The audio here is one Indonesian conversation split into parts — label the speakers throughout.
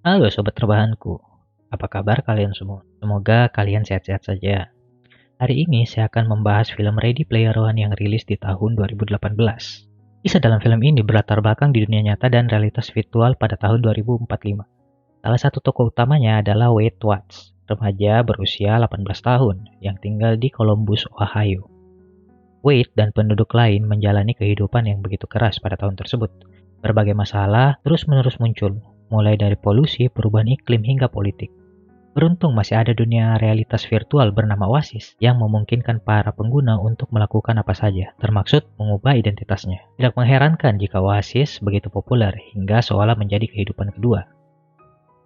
Speaker 1: Halo sobat rebahanku, apa kabar kalian semua? Semoga kalian sehat-sehat saja. Hari ini saya akan membahas film Ready Player One yang rilis di tahun 2018. Kisah dalam film ini berlatar belakang di dunia nyata dan realitas virtual pada tahun 2045. Salah satu tokoh utamanya adalah Wade Watts, remaja berusia 18 tahun yang tinggal di Columbus, Ohio. Wade dan penduduk lain menjalani kehidupan yang begitu keras pada tahun tersebut. Berbagai masalah terus-menerus muncul, mulai dari polusi, perubahan iklim, hingga politik. Beruntung masih ada dunia realitas virtual bernama Oasis yang memungkinkan para pengguna untuk melakukan apa saja, termaksud mengubah identitasnya. Tidak mengherankan jika Oasis begitu populer hingga seolah menjadi kehidupan kedua.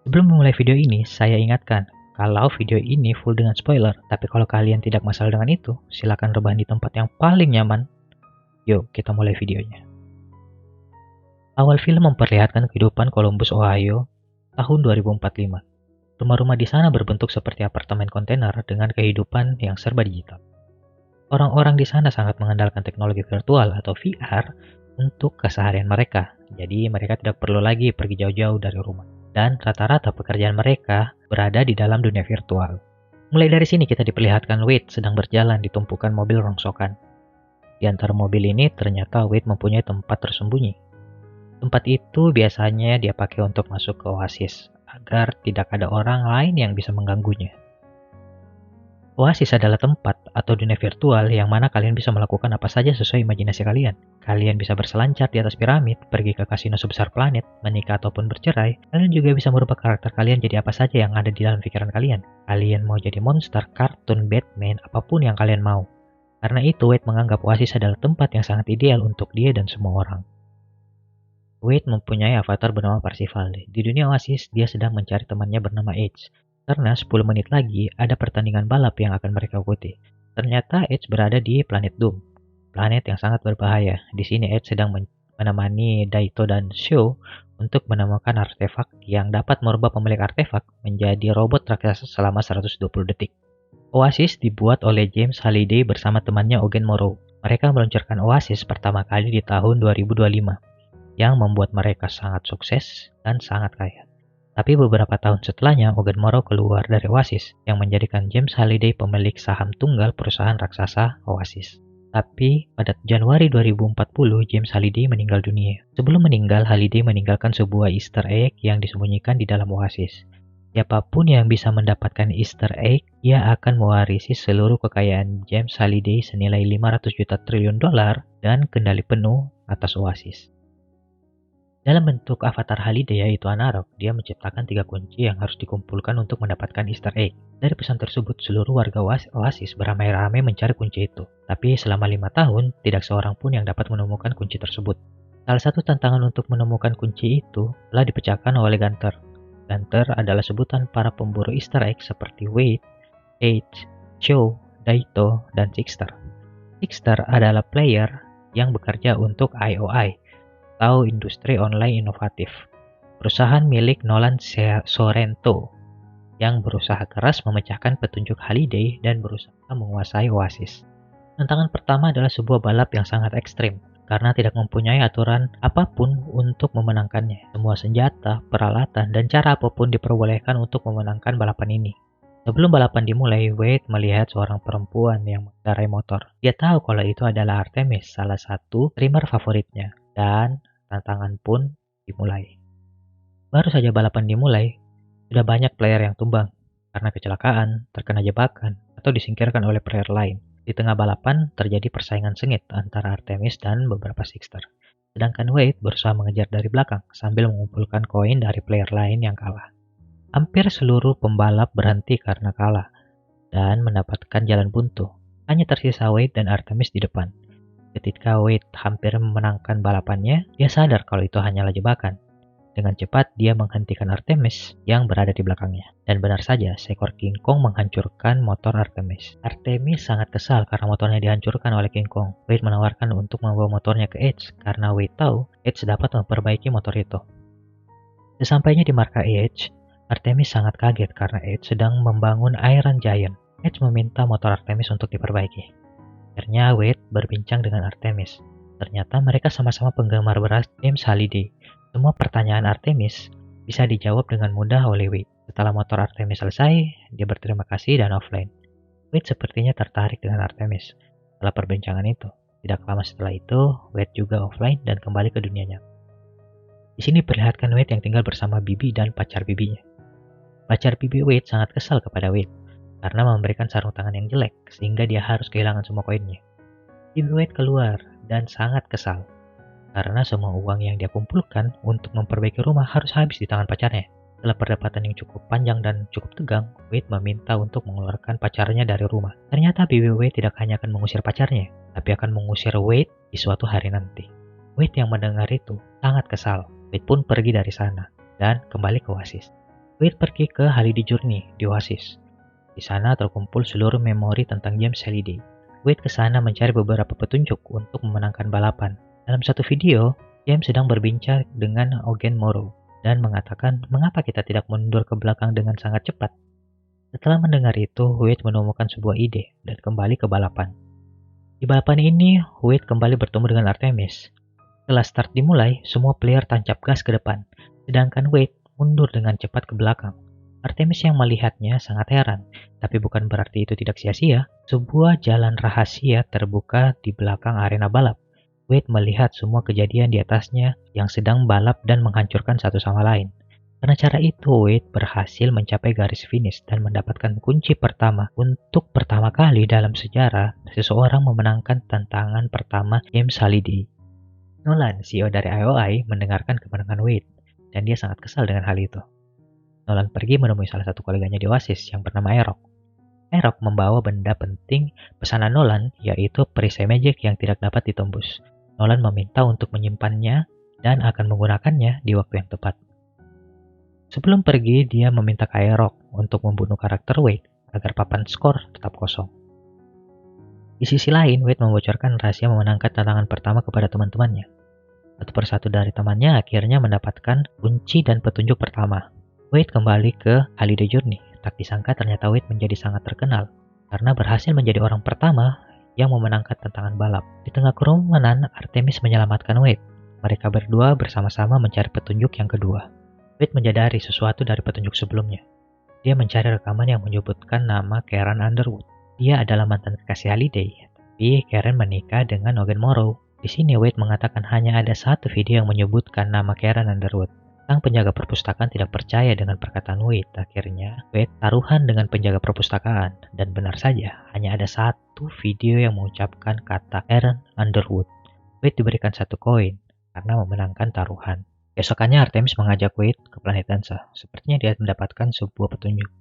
Speaker 1: Sebelum memulai video ini, saya ingatkan kalau video ini full dengan spoiler, tapi kalau kalian tidak masalah dengan itu, silakan rebahan di tempat yang paling nyaman. Yuk, kita mulai videonya. Awal film memperlihatkan kehidupan Columbus, Ohio, tahun 2045. Rumah-rumah di sana berbentuk seperti apartemen kontainer dengan kehidupan yang serba digital. Orang-orang di sana sangat mengandalkan teknologi virtual atau VR untuk keseharian mereka. Jadi mereka tidak perlu lagi pergi jauh-jauh dari rumah. Dan rata-rata pekerjaan mereka berada di dalam dunia virtual. Mulai dari sini kita diperlihatkan Wade sedang berjalan di tumpukan mobil rongsokan. Di antara mobil ini ternyata Wade mempunyai tempat tersembunyi. Tempat itu biasanya dia pakai untuk masuk ke Oasis, agar tidak ada orang lain yang bisa mengganggunya. Oasis adalah tempat atau dunia virtual yang mana kalian bisa melakukan apa saja sesuai imajinasi kalian. Kalian bisa berselancar di atas piramid, pergi ke kasino sebesar planet, menikah ataupun bercerai. Kalian juga bisa merubah karakter kalian jadi apa saja yang ada di dalam pikiran kalian. Kalian mau jadi monster, kartun, Batman, apapun yang kalian mau. Karena itu, Wade menganggap Oasis adalah tempat yang sangat ideal untuk dia dan semua orang. Wade mempunyai avatar bernama Parsifal. Di dunia Oasis, dia sedang mencari temannya bernama Edge. Karena 10 menit lagi ada pertandingan balap yang akan mereka ikuti. Ternyata Edge berada di planet Doom, planet yang sangat berbahaya. Di sini Edge sedang menemani Daito dan Sho untuk menemukan artefak yang dapat merubah pemilik artefak menjadi robot raksasa selama 120 detik. Oasis dibuat oleh James Halliday bersama temannya Ogen Morrow. Mereka meluncurkan Oasis pertama kali di tahun 2025, yang membuat mereka sangat sukses dan sangat kaya. Tapi beberapa tahun setelahnya, Ogen Morrow keluar dari Oasis, yang menjadikan James Halliday pemilik saham tunggal perusahaan raksasa Oasis. Tapi pada Januari 2040, James Halliday meninggal dunia. Sebelum meninggal, Halliday meninggalkan sebuah Easter egg yang disembunyikan di dalam Oasis. Siapapun yang bisa mendapatkan Easter egg, ia akan mewarisi seluruh kekayaan James Halliday senilai 500 juta triliun dolar dan kendali penuh atas Oasis. Dalam bentuk avatar Halliday yaitu Anarok, dia menciptakan 3 kunci yang harus dikumpulkan untuk mendapatkan Easter egg. Dari pesan tersebut, seluruh warga Oasis beramai-ramai mencari kunci itu. Tapi selama 5 tahun, tidak seorang pun yang dapat menemukan kunci tersebut. Salah satu tantangan untuk menemukan kunci itu telah dipecahkan oleh Gunter. Gunter adalah sebutan para pemburu Easter egg seperti Wade, Edge, Cho, Daito, dan Sixter. Sixter adalah player yang bekerja untuk IOI, atau Industri Online Inovatif, perusahaan milik Nolan Sorrento yang berusaha keras memecahkan petunjuk Halliday dan berusaha menguasai Oasis. Tantangan pertama adalah sebuah balap yang sangat ekstrim, karena tidak mempunyai aturan apapun untuk memenangkannya. Semua senjata, peralatan, dan cara apapun diperbolehkan untuk memenangkan balapan ini. Sebelum balapan dimulai, Wade melihat seorang perempuan yang mengendarai motor. Dia tahu kalau itu adalah Artemis, salah satu streamer favoritnya. Dan tantangan pun dimulai. Baru saja balapan dimulai, sudah banyak player yang tumbang karena kecelakaan, terkena jebakan, atau disingkirkan oleh player lain. Di tengah balapan terjadi persaingan sengit antara Artemis dan beberapa Sixter. Sedangkan Wade berusaha mengejar dari belakang sambil mengumpulkan koin dari player lain yang kalah. Hampir seluruh pembalap berhenti karena kalah dan mendapatkan jalan buntu. Hanya tersisa Wade dan Artemis di depan. Ketika Wade hampir memenangkan balapannya, dia sadar kalau itu hanyalah jebakan. Dengan cepat, dia menghentikan Artemis yang berada di belakangnya. Dan benar saja, seekor King Kong menghancurkan motor Artemis. Artemis sangat kesal karena motornya dihancurkan oleh King Kong. Wade menawarkan untuk membawa motornya ke Edge, karena Wade tahu Edge dapat memperbaiki motor itu. Sesampainya di marka Edge, Artemis sangat kaget karena Edge sedang membangun Iron Giant. Edge meminta motor Artemis untuk diperbaiki. Akhirnya Wade berbincang dengan Artemis. Ternyata mereka sama-sama penggemar berat James Halliday. Semua pertanyaan Artemis bisa dijawab dengan mudah oleh Wade. Setelah motor Artemis selesai, dia berterima kasih dan offline. Wade sepertinya tertarik dengan Artemis setelah perbincangan itu. Tidak lama setelah itu, Wade juga offline dan kembali ke dunianya. Di sini perlihatkan Wade yang tinggal bersama Bibi dan pacar Bibinya. Pacar Bibi Wade sangat kesal kepada Wade karena memberikan sarung tangan yang jelek sehingga dia harus kehilangan semua koinnya. Bibi Wade keluar dan sangat kesal karena semua uang yang dia kumpulkan untuk memperbaiki rumah harus habis di tangan pacarnya. Setelah perdebatan yang cukup panjang dan cukup tegang, Wade meminta untuk mengeluarkan pacarnya dari rumah. Ternyata Bibi Wade tidak hanya akan mengusir pacarnya, tapi akan mengusir Wade di suatu hari nanti. Wade yang mendengar itu sangat kesal. Wade pun pergi dari sana dan kembali ke Oasis. Wade pergi ke Holiday Journey di Oasis. Di sana terkumpul seluruh memori tentang James Halliday. Wade ke sana mencari beberapa petunjuk untuk memenangkan balapan. Dalam satu video, James sedang berbincang dengan Eugene Morrow dan mengatakan mengapa kita tidak mundur ke belakang dengan sangat cepat. Setelah mendengar itu, Wade menemukan sebuah ide dan kembali ke balapan. Di balapan ini, Wade kembali bertemu dengan Artemis. Setelah start dimulai, semua player tancap gas ke depan, sedangkan Wade mundur dengan cepat ke belakang. Artemis yang melihatnya sangat heran, tapi bukan berarti itu tidak sia-sia. Sebuah jalan rahasia terbuka di belakang arena balap. Wade melihat semua kejadian di atasnya yang sedang balap dan menghancurkan satu sama lain. Karena cara itu, Wade berhasil mencapai garis finish dan mendapatkan kunci pertama untuk pertama kali dalam sejarah seseorang memenangkan tantangan pertama James Halliday. Nolan, CEO dari IOI, mendengarkan kemenangan Wade, dan dia sangat kesal dengan hal itu. Nolan pergi menemui salah satu koleganya di Oasis yang bernama Aerox. Aerox membawa benda penting pesanan Nolan, yaitu perisai magic yang tidak dapat ditembus. Nolan meminta untuk menyimpannya dan akan menggunakannya di waktu yang tepat. Sebelum pergi, dia meminta ke Aerox untuk membunuh karakter Wade agar papan skor tetap kosong. Di sisi lain, Wade membocorkan rahasia memenangkan tantangan pertama kepada teman-temannya. Satu persatu dari temannya akhirnya mendapatkan kunci dan petunjuk pertama. Wade kembali ke Holiday Journey. Tak disangka ternyata Wade menjadi sangat terkenal karena berhasil menjadi orang pertama yang memenangkan tantangan balap. Di tengah kerumunan, Artemis menyelamatkan Wade. Mereka berdua bersama-sama mencari petunjuk yang kedua. Wade menyadari sesuatu dari petunjuk sebelumnya. Dia mencari rekaman yang menyebutkan nama Karen Underwood. Dia adalah mantan kekasih Halliday, tapi Karen menikah dengan Eugene Morrow. Di sini Wade mengatakan hanya ada satu video yang menyebutkan nama Karen Underwood. Sang penjaga perpustakaan tidak percaya dengan perkataan Wade. Akhirnya, Wade taruhan dengan penjaga perpustakaan. Dan benar saja, hanya ada satu video yang mengucapkan kata Karen Underwood. Wade diberikan satu koin karena memenangkan taruhan. Besokannya Artemis mengajak Wade ke planet dansa. Sepertinya dia mendapatkan sebuah petunjuk.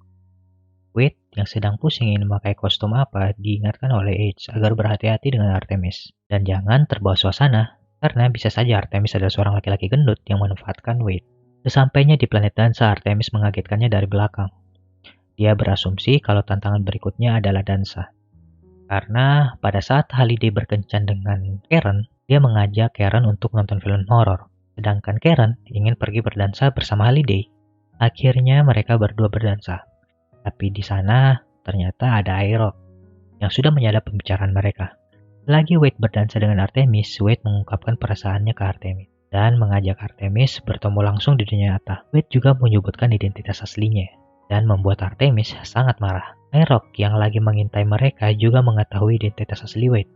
Speaker 1: Wade yang sedang pusing ingin memakai kostum apa diingatkan oleh Edge agar berhati-hati dengan Artemis. Dan jangan terbawa suasana, karena bisa saja Artemis adalah seorang laki-laki gendut yang memanfaatkan Wade. Sesampainya di planet dansa, Artemis mengagetkannya dari belakang. Dia berasumsi kalau tantangan berikutnya adalah dansa. Karena pada saat Halliday berkencan dengan Karen, dia mengajak Karen untuk nonton film horor. Sedangkan Karen ingin pergi berdansa bersama Halliday. Akhirnya mereka berdua berdansa. Tapi di sana ternyata ada Aerox yang sudah menyadap pembicaraan mereka. Selagi Wade berdansa dengan Artemis, Wade mengungkapkan perasaannya ke Artemis dan mengajak Artemis bertemu langsung di dunia nyata. Wade juga menyebutkan identitas aslinya dan membuat Artemis sangat marah. Aerox yang lagi mengintai mereka juga mengetahui identitas asli Wade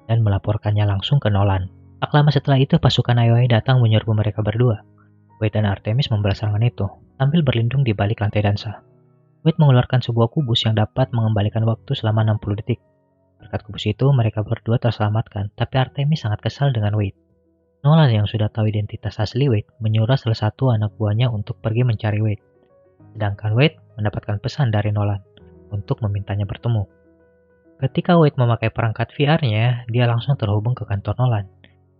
Speaker 1: dan melaporkannya langsung ke Nolan. Tak lama setelah itu, pasukan IOI datang menyerbu mereka berdua. Wade dan Artemis membalas serangan itu sambil berlindung di balik lantai dansa. Wade mengeluarkan sebuah kubus yang dapat mengembalikan waktu selama 60 detik. Berkat kubus itu, mereka berdua terselamatkan, tapi Artemis sangat kesal dengan Wade. Nolan yang sudah tahu identitas asli Wade menyuruh salah satu anak buahnya untuk pergi mencari Wade. Sedangkan Wade mendapatkan pesan dari Nolan untuk memintanya bertemu. Ketika Wade memakai perangkat VR-nya, dia langsung terhubung ke kantor Nolan.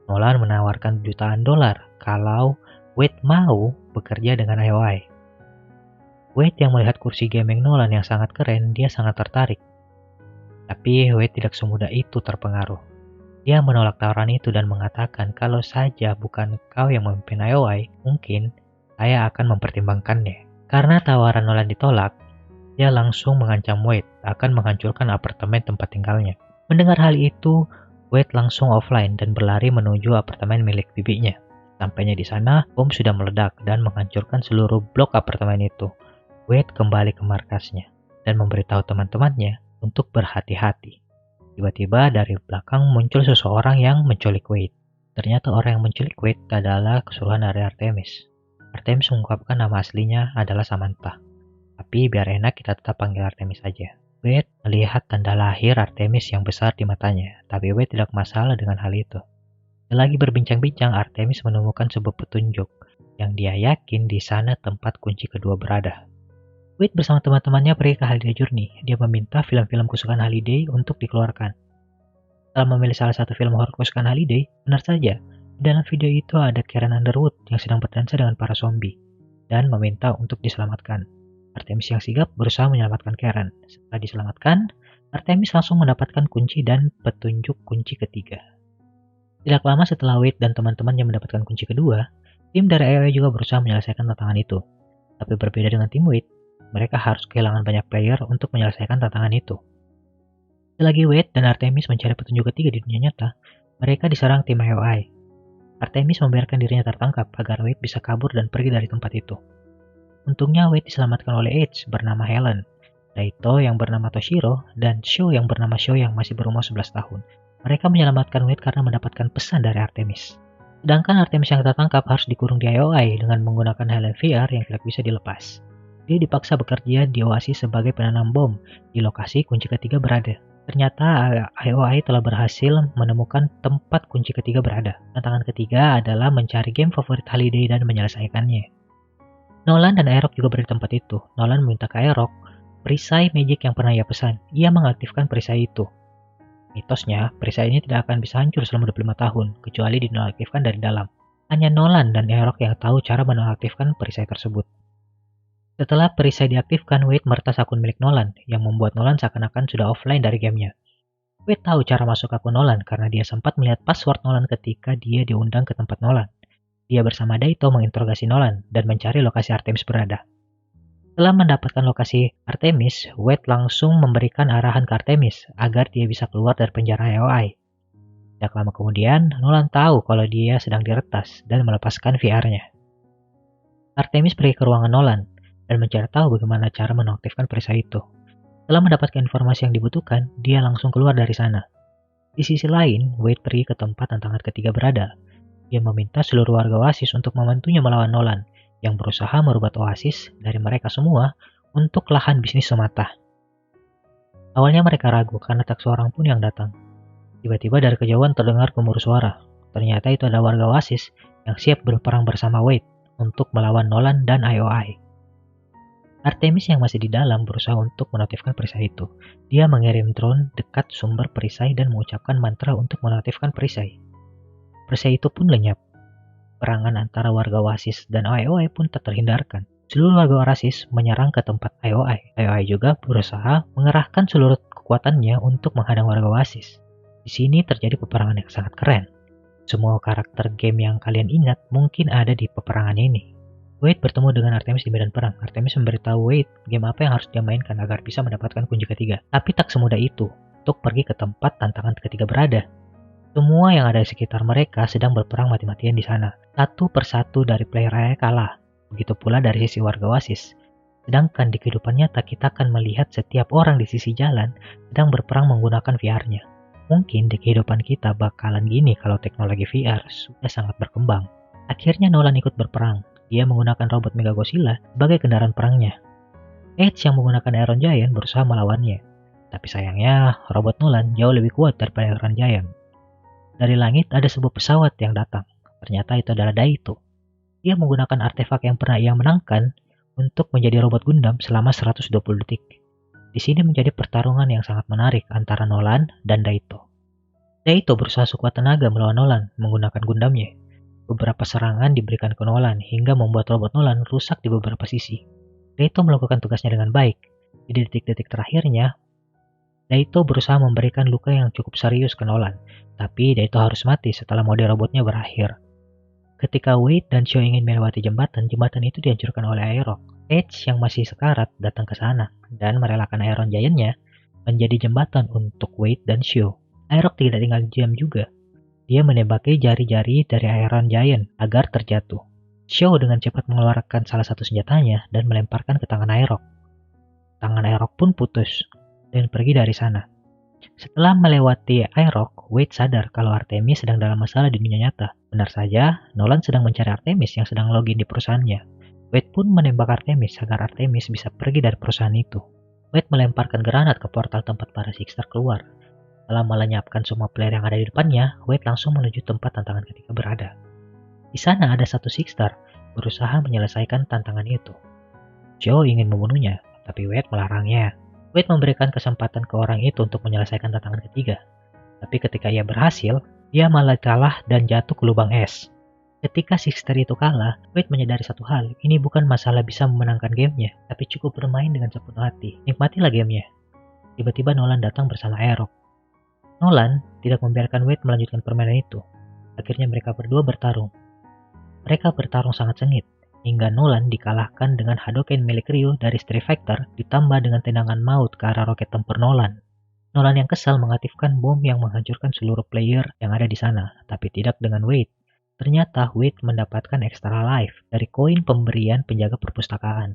Speaker 1: Nolan menawarkan jutaan dolar kalau Wade mau bekerja dengan IOI. Wade yang melihat kursi gaming Nolan yang sangat keren, dia sangat tertarik. Tapi Wade tidak semudah itu terpengaruh. Dia menolak tawaran itu dan mengatakan kalau saja bukan kau yang memimpin IOI, mungkin saya akan mempertimbangkannya. Karena tawaran Nolan ditolak, dia langsung mengancam Wade akan menghancurkan apartemen tempat tinggalnya. Mendengar hal itu, Wade langsung offline dan berlari menuju apartemen milik bibinya. Sampainya di sana, bom sudah meledak dan menghancurkan seluruh blok apartemen itu. Wade kembali ke markasnya dan memberitahu teman-temannya untuk berhati-hati. Tiba-tiba dari belakang muncul seseorang yang menculik Wade. Ternyata orang yang menculik Wade adalah kesuruhan dari Artemis. Artemis mengungkapkan nama aslinya adalah Samantha. Tapi biar enak kita tetap panggil Artemis saja. Wade melihat tanda lahir Artemis yang besar di matanya, tapi Wade tidak masalah dengan hal itu. Selagi berbincang-bincang, Artemis menemukan sebuah petunjuk yang dia yakin di sana tempat kunci kedua berada. Wade bersama teman-temannya pergi ke Holiday Journey. Dia meminta film-film kesukaan Holiday untuk dikeluarkan. Setelah memilih salah satu film horor kesukaan Holiday, benar saja, di dalam video itu ada Karen Underwood yang sedang berdansa dengan para zombie dan meminta untuk diselamatkan. Artemis yang sigap berusaha menyelamatkan Karen. Setelah diselamatkan, Artemis langsung mendapatkan kunci dan petunjuk kunci ketiga. Tidak lama setelah Wade dan teman-temannya mendapatkan kunci kedua, tim dari AOE juga berusaha menyelesaikan tantangan itu. Tapi berbeda dengan tim Wade, mereka harus kehilangan banyak player untuk menyelesaikan tantangan itu. Selagi Wade dan Artemis mencari petunjuk ketiga di dunia nyata, mereka diserang tim AOE. Artemis membiarkan dirinya tertangkap agar Wade bisa kabur dan pergi dari tempat itu. Untungnya Wade diselamatkan oleh Edge bernama Helen, Daito yang bernama Toshiro, dan Sho yang bernama Sho yang masih berumur 11 tahun. Mereka menyelamatkan Wade karena mendapatkan pesan dari Artemis. Sedangkan Artemis yang tertangkap harus dikurung di IOI dengan menggunakan helm VR yang tidak bisa dilepas. Dia dipaksa bekerja di Oasis sebagai penanam bom di lokasi kunci ketiga berada. Ternyata IOI telah berhasil menemukan tempat kunci ketiga berada. Tantangan ketiga adalah mencari game favorit Holiday dan menyelesaikannya. Nolan dan Aerok juga berada di tempat itu. Nolan meminta ke Aerok perisai magic yang pernah ia pesan. Ia mengaktifkan perisai itu. Mitosnya, perisai ini tidak akan bisa hancur selama 25 tahun, kecuali dinonaktifkan dari dalam. Hanya Nolan dan Aerok yang tahu cara menonaktifkan perisai tersebut. Setelah perisai diaktifkan, Wade meretas akun milik Nolan, yang membuat Nolan seakan-akan sudah offline dari gamenya. Wade tahu cara masuk akun Nolan karena dia sempat melihat password Nolan ketika dia diundang ke tempat Nolan. Dia bersama Daito menginterogasi Nolan dan mencari lokasi Artemis berada. Setelah mendapatkan lokasi Artemis, Wade langsung memberikan arahan ke Artemis agar dia bisa keluar dari penjara AOI. Tidak lama kemudian, Nolan tahu kalau dia sedang diretas dan melepaskan VR-nya. Artemis pergi ke ruangan Nolan dan mencari tahu bagaimana cara menonaktifkan perisai itu. Setelah mendapatkan informasi yang dibutuhkan, dia langsung keluar dari sana. Di sisi lain, Wade pergi ke tempat tantangan ketiga berada. Dia meminta seluruh warga Oasis untuk membantunya melawan Nolan yang berusaha merubah Oasis dari mereka semua untuk lahan bisnis semata. Awalnya mereka ragu karena tak seorang pun yang datang. Tiba-tiba dari kejauhan terdengar gemuruh suara. Ternyata itu adalah warga Oasis yang siap berperang bersama Wade untuk melawan Nolan dan IOI. Artemis yang masih di dalam berusaha untuk menonaktifkan perisai itu. Dia mengirim drone dekat sumber perisai dan mengucapkan mantra untuk menonaktifkan perisai. Perisai itu pun lenyap. Perangan antara warga Oasis dan IOI pun tak terhindarkan. Seluruh warga Oasis menyerang ke tempat IOI. IOI juga berusaha mengerahkan seluruh kekuatannya untuk menghadang warga Oasis. Di sini terjadi peperangan yang sangat keren. Semua karakter game yang kalian ingat mungkin ada di peperangan ini. Wade bertemu dengan Artemis di medan perang. Artemis memberitahu Wade game apa yang harus dia mainkan agar bisa mendapatkan kunci ketiga. Tapi tak semudah itu untuk pergi ke tempat tantangan ketiga berada. Semua yang ada di sekitar mereka sedang berperang mati-matian di sana. Satu persatu dari player AOE kalah. Begitu pula dari sisi warga Oasis. Sedangkan di kehidupan nyata kita akan melihat setiap orang di sisi jalan sedang berperang menggunakan VR-nya. Mungkin di kehidupan kita bakalan gini kalau teknologi VR sudah sangat berkembang. Akhirnya Nolan ikut berperang. Dia menggunakan robot Mega Godzilla sebagai kendaraan perangnya. Edge yang menggunakan Iron Giant berusaha melawannya. Tapi sayangnya robot Nolan jauh lebih kuat daripada Iron Giant. Dari langit ada sebuah pesawat yang datang. Ternyata itu adalah Daito. Dia menggunakan artefak yang pernah ia menangkan untuk menjadi robot Gundam selama 120 detik. Di sini menjadi pertarungan yang sangat menarik antara Nolan dan Daito. Daito berusaha sekuat tenaga melawan Nolan menggunakan Gundamnya. Beberapa serangan diberikan ke Nolan hingga membuat robot Nolan rusak di beberapa sisi. Daito melakukan tugasnya dengan baik. Di detik-detik terakhirnya, Daito berusaha memberikan luka yang cukup serius ke Nolan, tapi Daito harus mati setelah mode robotnya berakhir. Ketika Wade dan Sho ingin melewati jembatan itu dihancurkan oleh Aerok. Edge yang masih sekarat datang ke sana dan merelakan Iron Giant-nya menjadi jembatan untuk Wade dan Sho. Aerok tidak tinggal diam juga. Dia menembaki jari-jari dari Iron Giant agar terjatuh. Shaw dengan cepat mengeluarkan salah satu senjatanya dan melemparkan ke tangan Aerok. Tangan Aerok pun putus dan pergi dari sana. Setelah melewati Aerok, Wade sadar kalau Artemis sedang dalam masalah di dunia nyata. Benar saja, Nolan sedang mencari Artemis yang sedang login di perusahaannya. Wade pun menembak Artemis agar Artemis bisa pergi dari perusahaan itu. Wade melemparkan granat ke portal tempat para Sixter keluar. Setelah melenyapkan semua player yang ada di depannya, Wade langsung menuju tempat tantangan ketiga berada. Di sana ada satu Sixter berusaha menyelesaikan tantangan itu. Joe ingin membunuhnya, tapi Wade melarangnya. Wade memberikan kesempatan ke orang itu untuk menyelesaikan tantangan ketiga. Tapi ketika ia berhasil, dia malah kalah dan jatuh ke lubang es. Ketika Sixter itu kalah, Wade menyadari satu hal, ini bukan masalah bisa memenangkan gamenya, tapi cukup bermain dengan sepenuh hati. Nikmatilah gamenya. Tiba-tiba Nolan datang bersama Aerok. Nolan tidak membiarkan Wade melanjutkan permainan itu. Akhirnya mereka berdua bertarung. Mereka bertarung sangat sengit, hingga Nolan dikalahkan dengan Hadouken milik Ryu dari Street Fighter ditambah dengan tendangan maut ke arah roket tempur Nolan. Nolan yang kesal mengaktifkan bom yang menghancurkan seluruh player yang ada di sana, tapi tidak dengan Wade. Ternyata Wade mendapatkan extra life dari koin pemberian penjaga perpustakaan.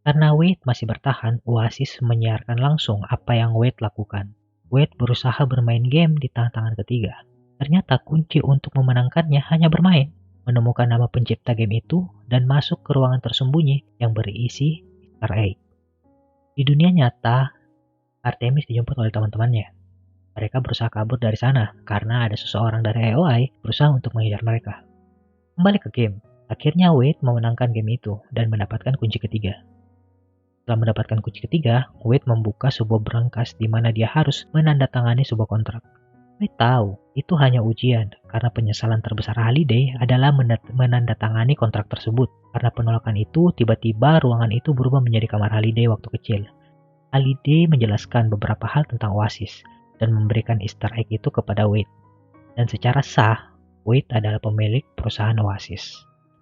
Speaker 1: Karena Wade masih bertahan, Oasis menyiarkan langsung apa yang Wade lakukan. Wade berusaha bermain game di tantangan ketiga. Ternyata kunci untuk memenangkannya hanya bermain, menemukan nama pencipta game itu, dan masuk ke ruangan tersembunyi yang berisi Easter egg. Di dunia nyata, Artemis dijemput oleh teman-temannya. Mereka berusaha kabur dari sana karena ada seseorang dari AOI berusaha untuk mengejar mereka. Kembali ke game, akhirnya Wade memenangkan game itu dan mendapatkan kunci ketiga. Setelah mendapatkan kunci ketiga, Wade membuka sebuah berangkas di mana dia harus menandatangani sebuah kontrak. Wade tahu itu hanya ujian karena penyesalan terbesar Halliday adalah menandatangani kontrak tersebut. Karena penolakan itu, tiba-tiba ruangan itu berubah menjadi kamar Halliday waktu kecil. Halliday menjelaskan beberapa hal tentang Oasis dan memberikan Easter egg itu kepada Wade. Dan secara sah, Wade adalah pemilik perusahaan Oasis.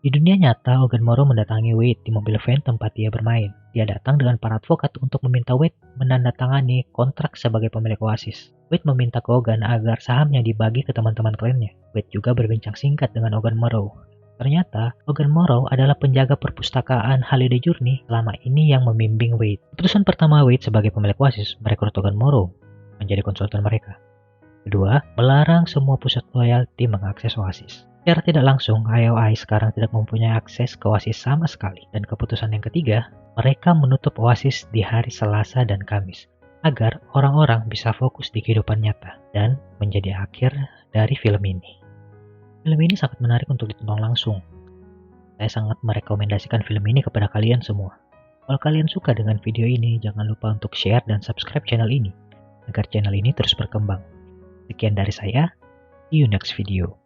Speaker 1: Di dunia nyata, Hogan Moro mendatangi Wade di mobil van tempat dia bermain. Dia datang dengan para advokat untuk meminta Wade menandatangani kontrak sebagai pemilik Oasis. Wade meminta ke Hogan agar sahamnya dibagi ke teman-teman kliennya. Wade juga berbincang singkat dengan Hogan Moro. Ternyata, Hogan Moro adalah penjaga perpustakaan Halliday Journey selama ini yang membimbing Wade. Keputusan pertama Wade sebagai pemilik Oasis merekrut Hogan Moro menjadi konsultan mereka. Kedua, melarang semua pusat loyalty mengakses Oasis. Secara tidak langsung, AOI sekarang tidak mempunyai akses ke Oasis sama sekali. Dan keputusan yang ketiga, mereka menutup Oasis di hari Selasa dan Kamis, agar orang-orang bisa fokus di kehidupan nyata, dan menjadi akhir dari film ini. Film ini sangat menarik untuk ditonton langsung. Saya sangat merekomendasikan film ini kepada kalian semua. Kalau kalian suka dengan video ini, jangan lupa untuk share dan subscribe channel ini, agar channel ini terus berkembang. Sekian dari saya, see you next video.